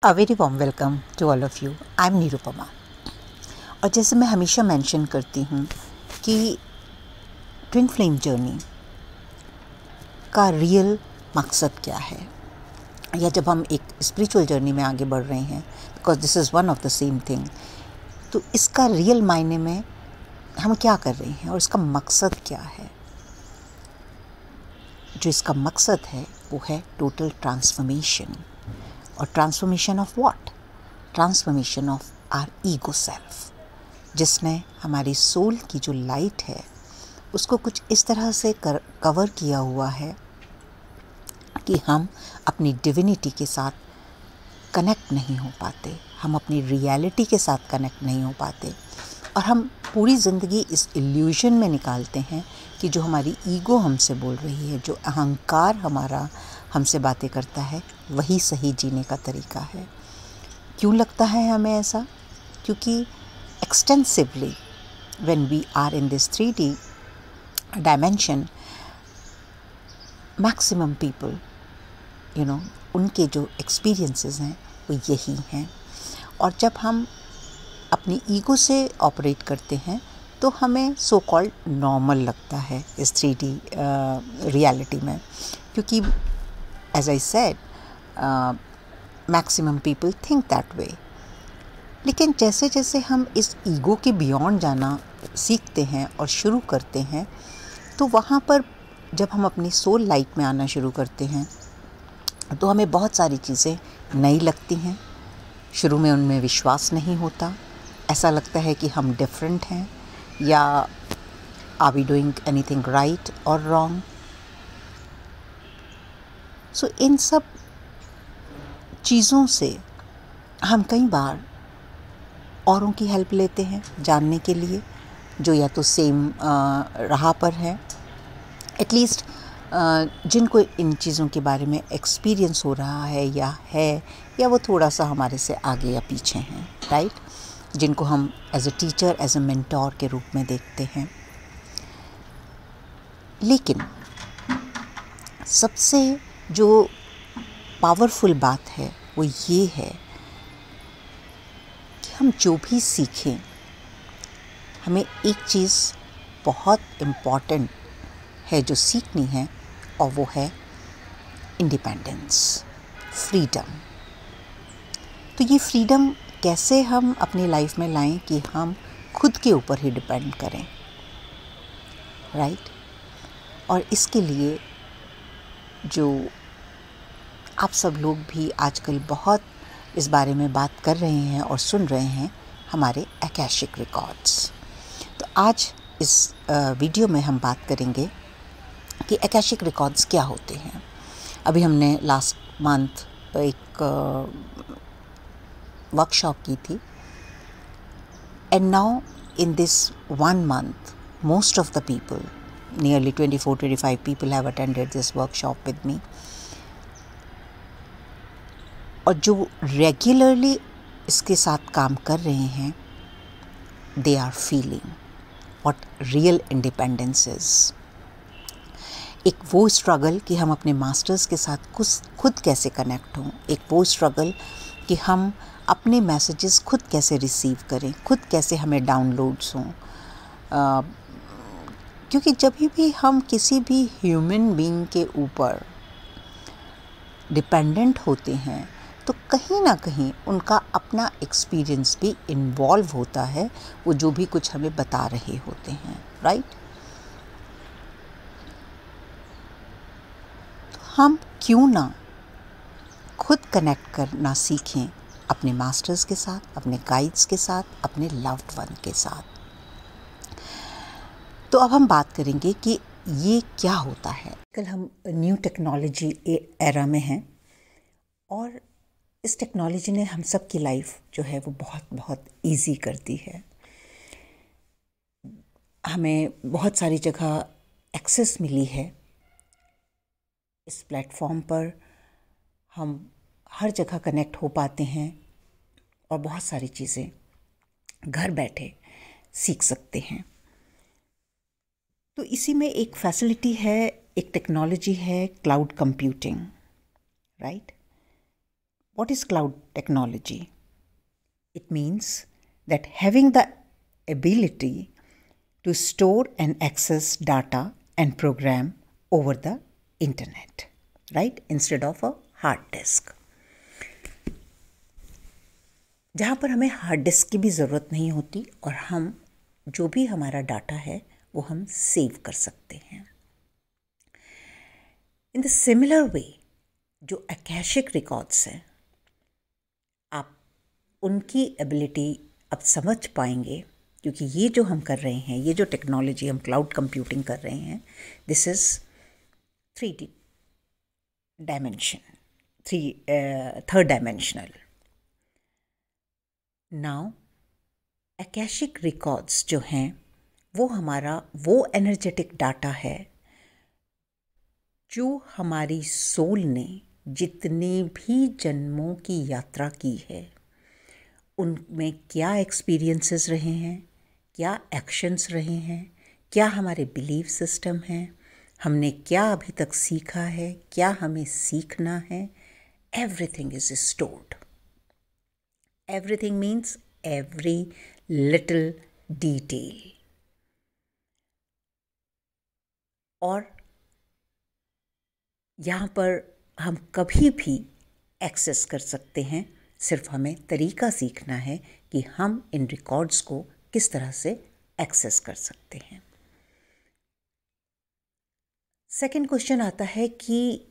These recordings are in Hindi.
A very warm welcome to all of you. I'm Nirupama. और जैसे मैं हमेशा मेंशन करती हूँ कि ट्विन फ्लेम जर्नी का रियल मकसद क्या है, या जब हम एक स्पिरिचुअल जर्नी में आगे बढ़ रहे हैं, because this is one of the same thing, तो इसका रियल मायने में हम क्या कर रहे हैं और इसका मकसद क्या है। जो इसका मकसद है वो है टोटल ट्रांसफॉर्मेशन। और transformation of what? Transformation of our ego self, जिसने हमारी सोल की जो लाइट है उसको कुछ इस तरह से कवर किया हुआ है कि हम अपनी डिविनिटी के साथ कनेक्ट नहीं हो पाते, हम अपनी रियलिटी के साथ कनेक्ट नहीं हो पाते, और हम पूरी ज़िंदगी इस इल्यूजन में निकालते हैं कि जो हमारी ईगो हमसे बोल रही है, जो अहंकार हमारा हमसे बातें करता है, वही सही जीने का तरीका है। क्यों लगता है हमें ऐसा? क्योंकि extensively when we are in this 3D dimension, maximum people उनके जो एक्सपीरियंसेस हैं वो यही हैं। और जब हम अपनी ईगो से ऑपरेट करते हैं तो हमें सो कॉल्ड नॉर्मल लगता है इस 3D रियलिटी में, क्योंकि as I said maximum people think that way. लेकिन जैसे जैसे हम इस ईगो के बियॉन्ड जाना सीखते हैं और शुरू करते हैं, तो वहाँ पर जब हम अपनी सोल लाइट में आना शुरू करते हैं तो हमें बहुत सारी चीज़ें नई लगती हैं। शुरू में उनमें विश्वास नहीं होता, ऐसा लगता है कि हम डिफरेंट हैं, या are we doing anything right और रॉन्ग। सो इन सब चीज़ों से हम कई बार औरों की हेल्प लेते हैं जानने के लिए, जो या तो सेम राह पर है, एटलीस्ट जिनको इन चीज़ों के बारे में एक्सपीरियंस हो रहा है, या वो थोड़ा सा हमारे से आगे या पीछे हैं, राइट, जिनको हम as a teacher, as a mentor के रूप में देखते हैं। लेकिन सबसे जो पावरफुल बात है वो ये है कि हम जो भी सीखें, हमें एक चीज़ बहुत इम्पॉर्टेंट है जो सीखनी है, और वो है इंडिपेंडेंस, फ्रीडम। तो ये फ्रीडम कैसे हम अपनी लाइफ में लाएं कि हम खुद के ऊपर ही डिपेंड करें, राइट। और इसके लिए जो आप सब लोग भी आजकल बहुत इस बारे में बात कर रहे हैं और सुन रहे हैं, हमारे अकैशिक रिकॉर्ड्स। तो आज इस वीडियो में हम बात करेंगे कि अकैशिक रिकॉर्ड्स क्या होते हैं। अभी हमने लास्ट मंथ एक वर्कशॉप की थी, and now in this 1 month most of the people, nearly 24-25 people have attended this workshop with me. और जो रेगुलरली इसके साथ काम कर रहे हैं, they are feeling what real independence is. एक वो स्ट्रगल कि हम अपने मास्टर्स के साथ खुद कैसे कनेक्ट हों, एक वो स्ट्रगल कि हम अपने मैसेजेस खुद कैसे रिसीव करें, खुद कैसे हमें डाउनलोड्स हों। क्योंकि जब भी हम किसी भी ह्यूमन बीइंग के ऊपर डिपेंडेंट होते हैं तो कहीं ना कहीं उनका अपना एक्सपीरियंस भी इन्वॉल्व होता है, वो जो भी कुछ हमें बता रहे होते हैं, राइट। हम क्यों ना खुद कनेक्ट करना सीखें अपने मास्टर्स के साथ, अपने गाइड्स के साथ, अपने लव्ड वन के साथ। तो अब हम बात करेंगे कि ये क्या होता है। कल हम न्यू टेक्नोलॉजी एरा में हैं, और इस टेक्नोलॉजी ने हम सब की लाइफ जो है वो बहुत बहुत इजी कर दी है। हमें बहुत सारी जगह एक्सेस मिली है। इस प्लेटफॉर्म पर हम हर जगह कनेक्ट हो पाते हैं और बहुत सारी चीज़ें घर बैठे सीख सकते हैं। तो इसी में एक फैसिलिटी है, एक टेक्नोलॉजी है, cloud computing, right. What is cloud technology? It means that having the ability to store and access data and program over the internet, right? Instead of a hard disk. जहाँ पर हमें हार्ड डिस्क की भी ज़रूरत नहीं होती और हम जो भी हमारा डाटा है वो हम सेव कर सकते हैं. इन द सिमिलर वे जो अकैशिक रिकॉर्ड्स हैं, आप उनकी एबिलिटी अब समझ पाएंगे, क्योंकि ये जो हम कर रहे हैं, ये जो टेक्नोलॉजी हम क्लाउड कंप्यूटिंग कर रहे हैं, this is 3D dimension, third dimensional. Now akashic records जो हैं वो हमारा वो एनर्जेटिक डाटा है जो हमारी सोल ने जितने भी जन्मों की यात्रा की है उनमें क्या एक्सपीरियंसेस रहे हैं, क्या एक्शंस रहे हैं, क्या हमारे बिलीफ सिस्टम हैं, हमने क्या अभी तक सीखा है, क्या हमें सीखना है. Everything is stored. Everything means every little detail. और यहाँ पर हम कभी भी एक्सेस कर सकते हैं, सिर्फ हमें तरीका सीखना है कि हम इन रिकॉर्ड्स को किस तरह से एक्सेस कर सकते हैं. सेकंड क्वेश्चन आता है कि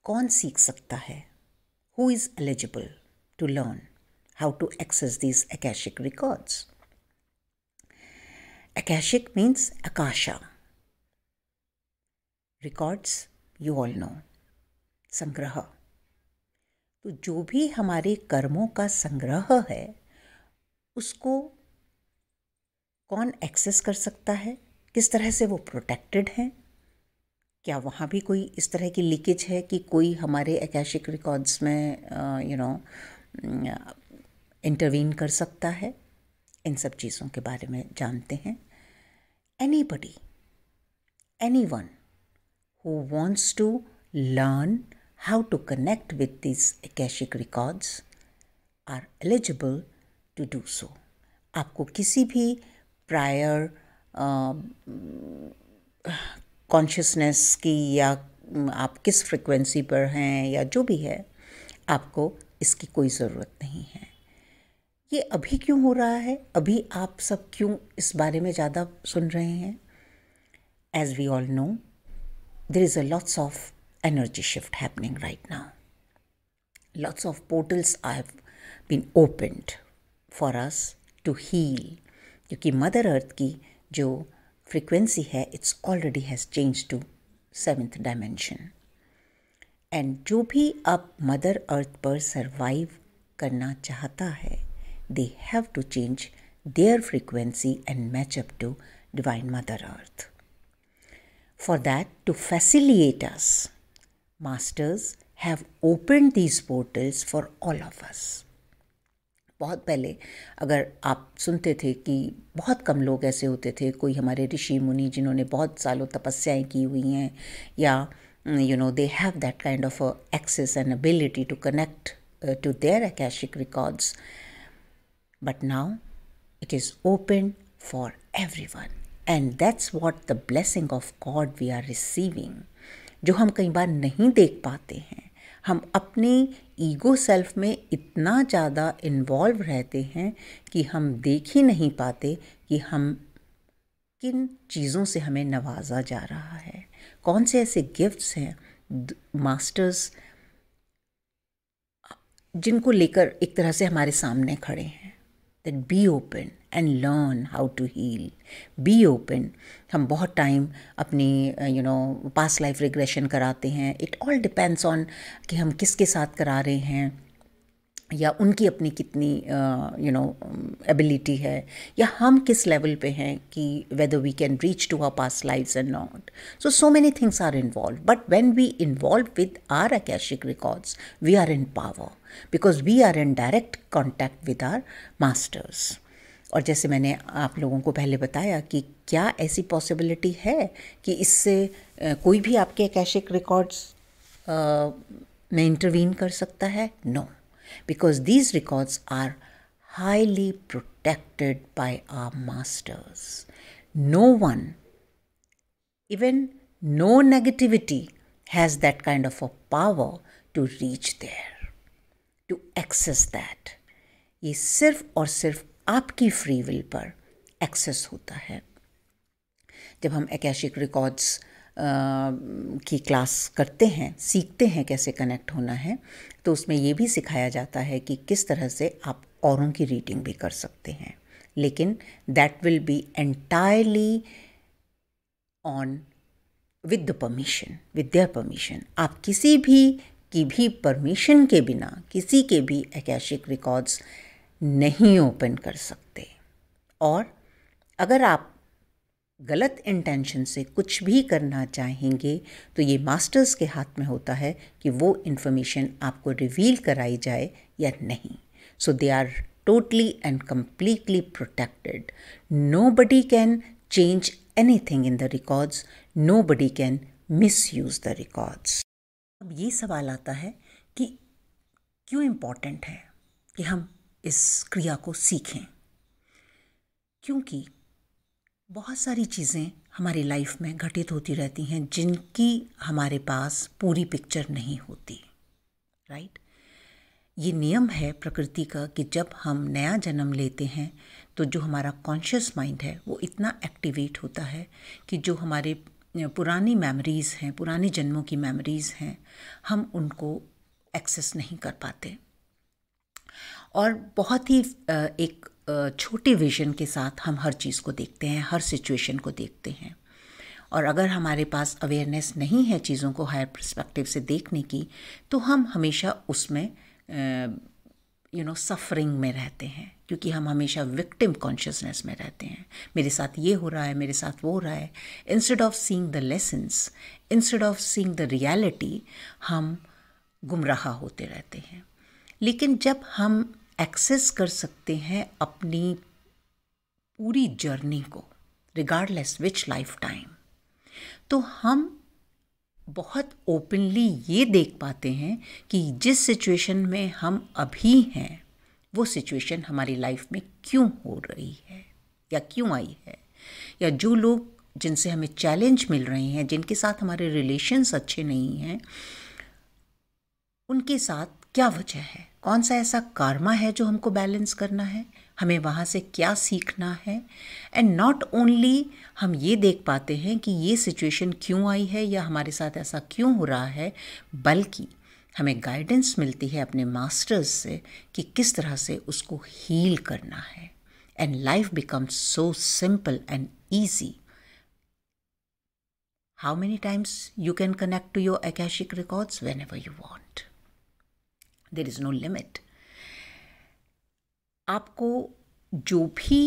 कौन सीख सकता है? Who is eligible to learn how to access these akashic records? Akashic means akasha. Records you all know, संग्रह. तो जो भी हमारे कर्मों का संग्रह है उसको कौन एक्सेस कर सकता है? किस तरह से वो प्रोटेक्टेड हैं? क्या वहाँ भी कोई इस तरह की लीकेज है कि कोई हमारे अकैशिक रिकॉर्ड्स में इंटरवीन कर सकता है? इन सब चीज़ों के बारे में जानते हैं. Anybody, anyone who wants to learn how to connect with these akashic records are eligible to do so. आपको किसी भी प्रायर कॉन्शियसनेस की या आप किस फ्रिक्वेंसी पर हैं या जो भी है, आपको इसकी कोई ज़रूरत नहीं है. ये अभी क्यों हो रहा है? अभी आप सब क्यों इस बारे में ज़्यादा सुन रहे हैं? As we all know, there is a lots of energy shift happening right now. Lots of portals have been opened for us to heal, क्योंकि मदर अर्थ की जो फ्रीक्वेंसी है it's already has change to 7th dimension. And जो भी अब मदर अर्थ पर सर्वाइव करना चाहता है, they have to change their frequency and match up to divine mother earth. For that, to facilitate us, masters have opened these portals for all of us. बहुत पहले अगर आप सुनते थे कि बहुत कम लोग ऐसे होते थे, कोई हमारे ऋषि मुनि जिन्होंने बहुत सालों तपस्याएं की हुई हैं, या they have that kind of access and ability to connect to their akashic records. But now it is open for everyone. And that's what the blessing of God we are receiving. जो हम कई बार नहीं देख पाते हैं, हम अपने ईगो सेल्फ में इतना ज़्यादा इन्वॉल्व रहते हैं कि हम देख ही नहीं पाते कि हम किन चीज़ों से हमें नवाजा जा रहा है, कौन से ऐसे गिफ्ट्स हैं मास्टर्स जिनको लेकर एक तरह से हमारे सामने खड़े हैं. That be open and learn how to heal. Be open. हम बहुत टाइम अपनी पास्ट लाइफ रिग्रेशन कराते हैं. इट ऑल डिपेंड्स ऑन कि हम किसके साथ करा रहे हैं, या उनकी अपनी कितनी एबिलिटी है, या हम किस लेवल पे हैं कि whether we can reach to our past lives and not. So many things are involve. But when we involve with our akashic records, we are in power because we are in direct contact with our masters. और जैसे मैंने आप लोगों को पहले बताया कि क्या ऐसी पॉसिबिलिटी है कि इससे कोई भी आपके akashic records में इंटरवीन कर सकता है? No. because these records are highly protected by our masters. No one, even no negativity, has that kind of a power to reach there, to access that. ये सिर्फ और सिर्फ आपकी फ्री विल पर एक्सेस होता है. जब हम अकैशिक रिकॉर्ड्स की क्लास करते हैं, सीखते हैं कैसे कनेक्ट होना है, तो उसमें ये भी सिखाया जाता है कि किस तरह से आप औरों की रीडिंग भी कर सकते हैं, लेकिन that will be entirely on with the permission, with their permission. आप किसी भी की भी परमिशन के बिना किसी के भी अकैशिक रिकॉर्ड्स नहीं ओपन कर सकते. और अगर आप गलत इंटेंशन से कुछ भी करना चाहेंगे तो ये मास्टर्स के हाथ में होता है कि वो इन्फॉर्मेशन आपको रिवील कराई जाए या नहीं. So they are totally and completely protected. Nobody can change anything in the records, nobody can misuse the records. अब ये सवाल आता है कि क्यों इम्पॉर्टेंट है कि हम इस क्रिया को सीखें. क्योंकि बहुत सारी चीज़ें हमारी लाइफ में घटित होती रहती हैं जिनकी हमारे पास पूरी पिक्चर नहीं होती. राइट? ये नियम है प्रकृति का कि जब हम नया जन्म लेते हैं तो जो हमारा कॉन्शियस माइंड है वो इतना एक्टिवेट होता है कि जो हमारे पुरानी मेमोरीज़ हैं, पुरानी जन्मों की मेमोरीज़ हैं, हम उनको एक्सेस नहीं कर पाते. और बहुत ही एक छोटे विजन के साथ हम हर चीज़ को देखते हैं, हर सिचुएशन को देखते हैं. और अगर हमारे पास अवेयरनेस नहीं है चीज़ों को हायर पर्सपेक्टिव से देखने की, तो हम हमेशा उसमें सफरिंग में रहते हैं, क्योंकि हम हमेशा विक्टिम कॉन्शियसनेस में रहते हैं. मेरे साथ ये हो रहा है, मेरे साथ वो हो रहा है. Instead of seeing the lessons, instead of seeing the reality, हम गुमराह होते रहते हैं. लेकिन जब हम एक्सेस कर सकते हैं अपनी पूरी जर्नी को, रिगार्डलेस विच लाइफ टाइम, तो हम बहुत ओपनली ये देख पाते हैं कि जिस सिचुएशन में हम अभी हैं वो सिचुएशन हमारी लाइफ में क्यों हो रही है या क्यों आई है, या जो लोग जिनसे हमें चैलेंज मिल रहे हैं, जिनके साथ हमारे रिलेशंस अच्छे नहीं हैं, उनके साथ क्या वजह है, कौन सा ऐसा कार्मा है जो हमको बैलेंस करना है, हमें वहाँ से क्या सीखना है. एंड नॉट ओनली हम ये देख पाते हैं कि ये सिचुएशन क्यों आई है या हमारे साथ ऐसा क्यों हो रहा है, बल्कि हमें गाइडेंस मिलती है अपने मास्टर्स से कि किस तरह से उसको हील करना है. And life becomes so simple and easy. How many times you can connect to your akashic records? Whenever you want. There is no limit. आपको जो भी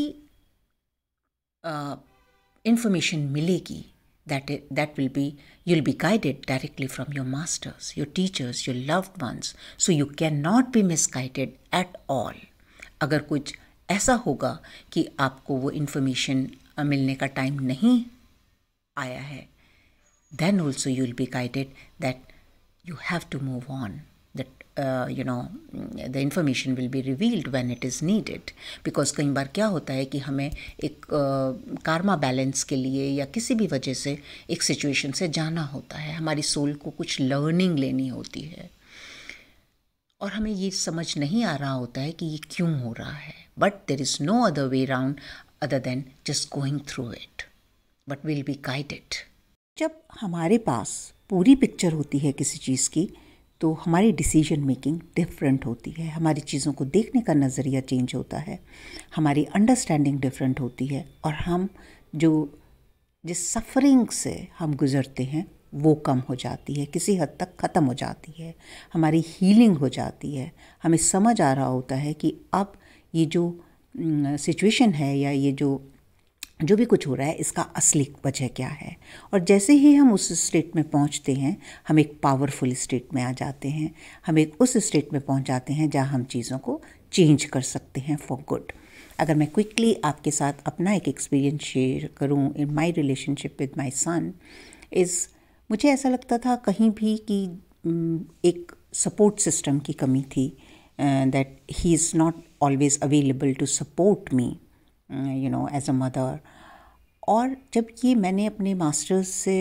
इंफॉर्मेशन मिलेगी, that will be, you'll be guided directly from your masters, your teachers, your loved ones. So you cannot be misguided at all. अगर कुछ ऐसा होगा कि आपको वो इंफॉर्मेशन मिलने का टाइम नहीं आया है, then also you'll be guided that you have to move on. The information will be revealed when it is needed. Because कई बार क्या होता है कि हमें एक karma balance के लिए या किसी भी वजह से एक situation से जाना होता है, हमारी सोल को कुछ learning लेनी होती है और हमें ये समझ नहीं आ रहा होता है कि ये क्यों हो रहा है. But there is no other way around other than just going through it. But we'll be guided. जब हमारे पास पूरी पिक्चर होती है किसी चीज़ की, तो हमारी डिसीजन मेकिंग डिफरेंट होती है, हमारी चीज़ों को देखने का नज़रिया चेंज होता है, हमारी अंडरस्टैंडिंग डिफरेंट होती है, और हम जिस सफ़रिंग से हम गुज़रते हैं वो कम हो जाती है, किसी हद तक ख़त्म हो जाती है, हमारी हीलिंग हो जाती है. हमें समझ आ रहा होता है कि अब ये जो सिचुएशन है या ये जो भी कुछ हो रहा है इसका असली वजह क्या है. और जैसे ही हम उस स्टेट में पहुंचते हैं, हम एक पावरफुल स्टेट में आ जाते हैं, हम एक उस स्टेट में पहुंच जाते हैं जहां हम चीज़ों को चेंज कर सकते हैं फॉर गुड. अगर मैं क्विकली आपके साथ अपना एक एक्सपीरियंस शेयर करूं in my relationship with my son, मुझे ऐसा लगता था कहीं भी कि एक सपोर्ट सिस्टम की कमी थी. that he is not always available to support me, as a mother. और जब ये मैंने अपने मास्टर्स से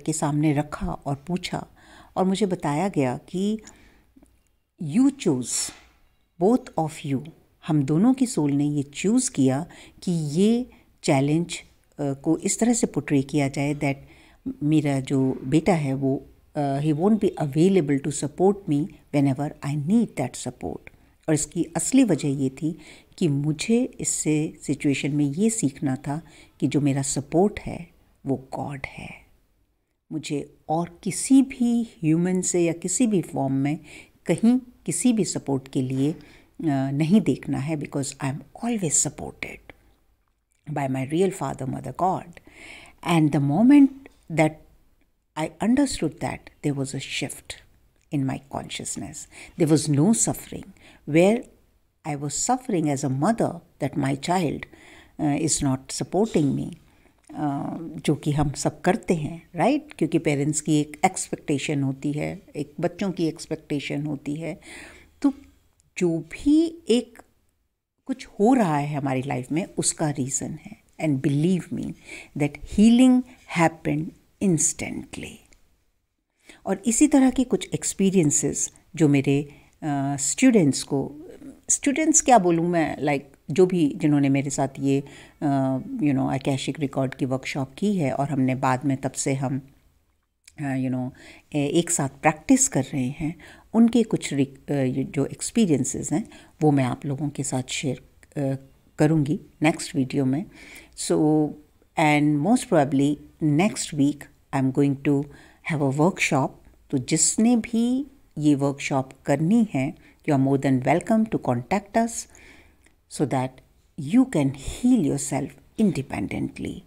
के सामने रखा और पूछा और मुझे बताया गया कि you choose, both of you, हम दोनों की सोल ने ये चूज़ किया कि ये चैलेंज को इस तरह से पोर्ट्रे किया जाए दैट मेरा जो बेटा है वो ही won't be available to support me whenever I need that support. और इसकी असली वजह ये थी कि मुझे इससे सिचुएशन में ये सीखना था कि जो मेरा सपोर्ट है वो गॉड है। मुझे और किसी भी ह्यूमन से या किसी भी फॉर्म में कहीं किसी भी सपोर्ट के लिए नहीं देखना है, because I am always supported by my real father mother God. And the moment that I understood that there was a shift in my consciousness. There was no suffering. Where I was suffering as a mother that my child is not supporting me, जो कि हम सब करते हैं, राइट? क्योंकि पेरेंट्स की एक एक्सपेक्टेशन होती है, एक बच्चों की एक्सपेक्टेशन होती है। तो जो भी एक कुछ हो रहा है हमारी लाइफ में उसका रीज़न है। And believe me that healing happened instantly. और इसी तरह के कुछ एक्सपीरियंसेस जो मेरे स्टूडेंट्स क्या बोलूँ मैं, लाइक जो भी जिन्होंने मेरे साथ ये अकैशिक रिकॉर्ड की वर्कशॉप की है और हमने बाद में तब से हम एक साथ प्रैक्टिस कर रहे हैं, उनके कुछ जो एक्सपीरियंसेस हैं वो मैं आप लोगों के साथ शेयर करूँगी नेक्स्ट वीडियो में। So and most probably next week I am going to have a workshop. तो जिसने भी ये वर्कशॉप करनी है, you are more than welcome to contact us so that you can heal yourself independently,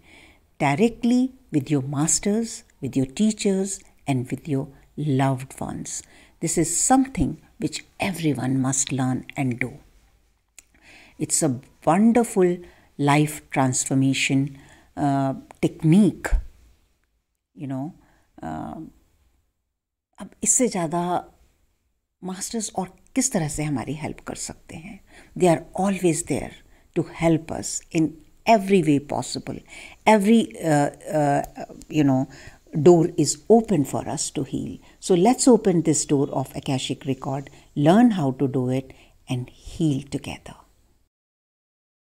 directly with your masters, with your teachers, and with your loved ones. This is something which everyone must learn and do. It's a wonderful life transformation technique, अब इससे ज़्यादा मास्टर्स और किस तरह से हमारी हेल्प कर सकते हैं? They are always there to help us in every way possible. Every door is open for us to heal. So let's open this door of Akashic Record, learn how to do it, and heal together.